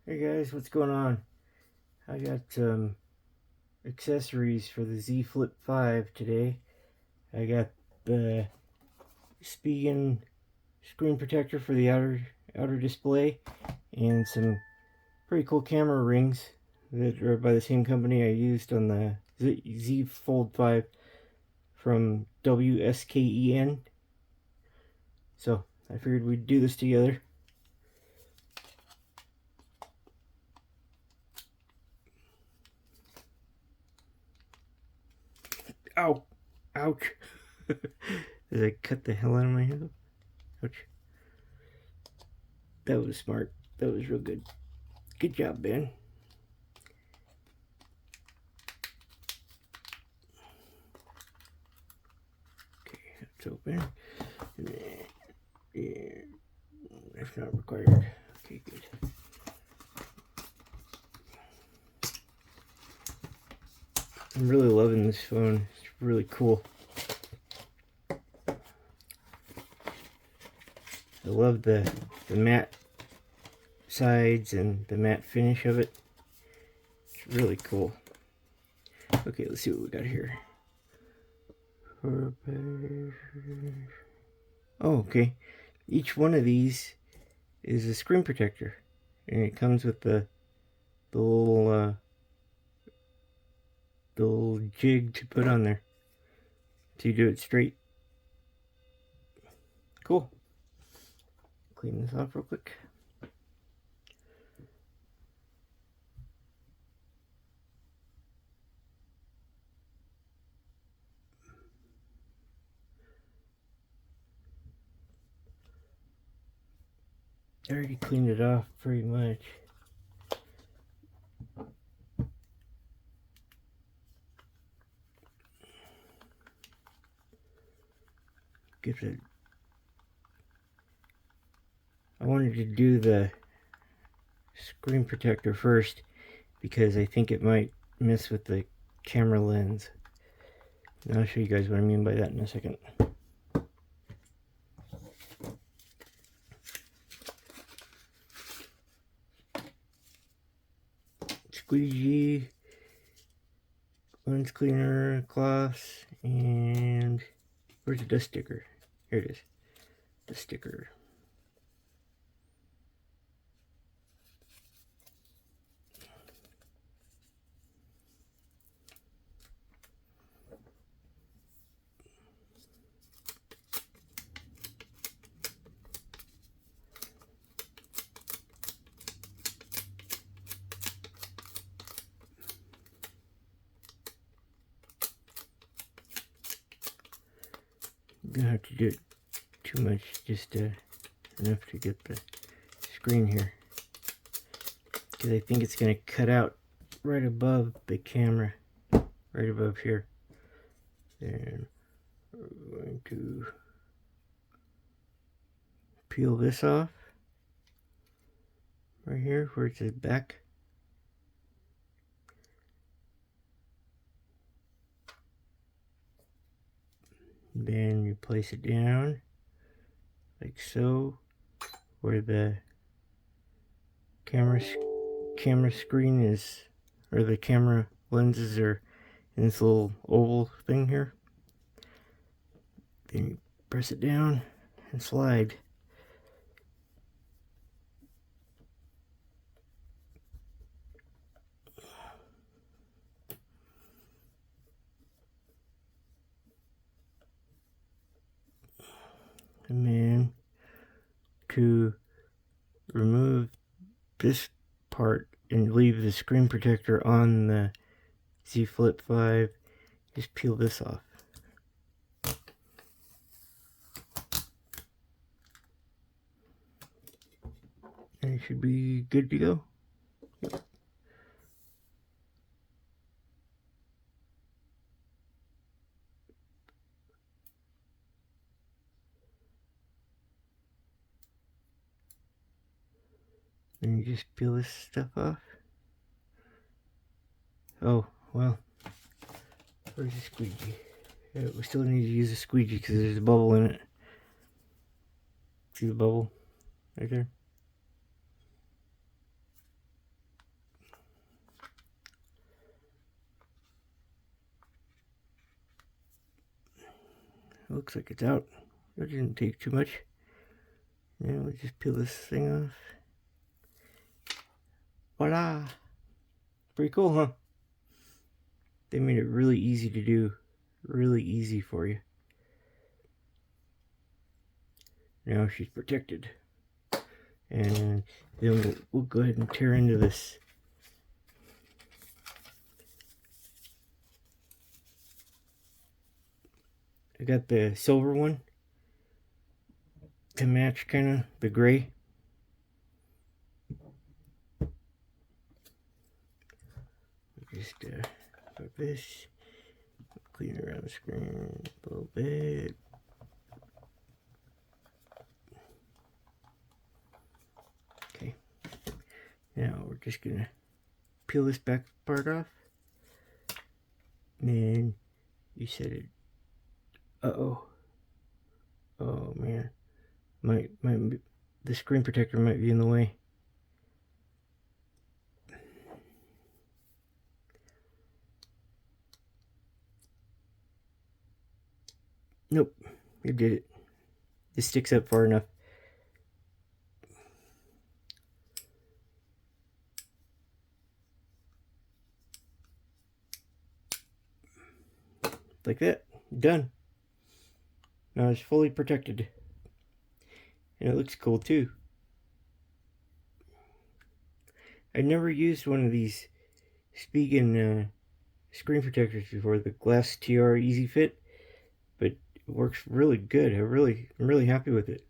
Hey guys, what's going on? I got some accessories for the Z Flip 5 today. I got the Spigen screen protector for the outer display and some pretty cool camera rings that are by the same company I used on the Z Fold 5 from WSKEN. So I figured we'd do this together. Ow! Ouch! Did I cut the hell out of my hand? Ouch. That was smart. That was real good. Good job, Ben. Okay, it's open. Yeah, that's not required. Okay, good. I'm really loving this phone. It's really cool. I love the matte sides and the matte finish of it. It's really cool. Okay, let's see what we got here. Oh, okay. Each one of these is a screen protector, and it comes with the little jig to put on there so you do it straight. Cool. Clean this off real quick. I already cleaned it off pretty much. Get it. I wanted to do the screen protector first because I think it might mess with the camera lens. And I'll show you guys what I mean by that in a second. Squeegee, lens cleaner, cloths, and where's the dust sticker? Here it is. The sticker. You don't have to do it too much, just enough to get the screen here, because I think it's going to cut out right above the camera, right above here. Then we're going to peel this off right here where it says back. Then you place it down like so, where the camera screen is, or the camera lenses are in this little oval thing here. Then you press it down and slide. And then to remove this part and leave the screen protector on the Z Flip 5, just peel this off. And it should be good to go. Yep. And you just peel this stuff off. Oh, well, where's the squeegee? Yeah, we still need to use a squeegee because there's a bubble in it. See the bubble right there? looks like it's out. That didn't take too much. Now we just peel this thing off. Voila! Pretty cool, huh? They made it really easy to do. Really easy for you. Now she's protected. And then we'll go ahead and tear into this. I got the silver one to match kind of the gray. Just put this, clean around the screen a little bit. Okay, now we're just gonna peel this back part off. And then you said it. Oh man, the screen protector might be in the way. Nope, it did it. It sticks up far enough. Like that. Done. Now it's fully protected. And it looks cool too. I never used one of these Spigen screen protectors before, the Glass TR Easy Fit, but it works really good. I'm really happy with it.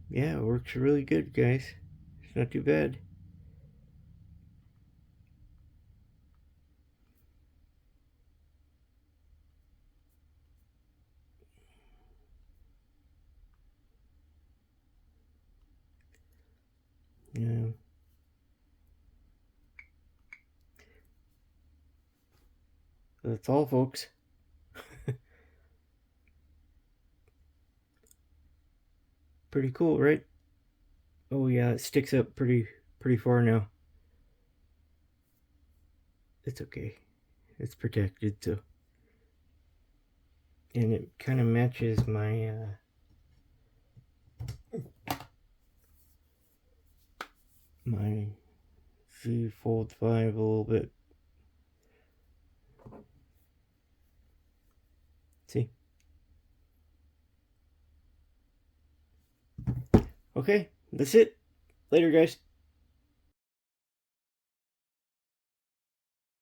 Yeah, it works really good, guys. It's not too bad. Yeah. That's all, folks. Pretty cool, right? Oh yeah, it sticks up pretty far now. It's okay. It's protected, so. And it kind of matches my my Z Fold 5 a little bit. See? Okay, that's it. Later, guys.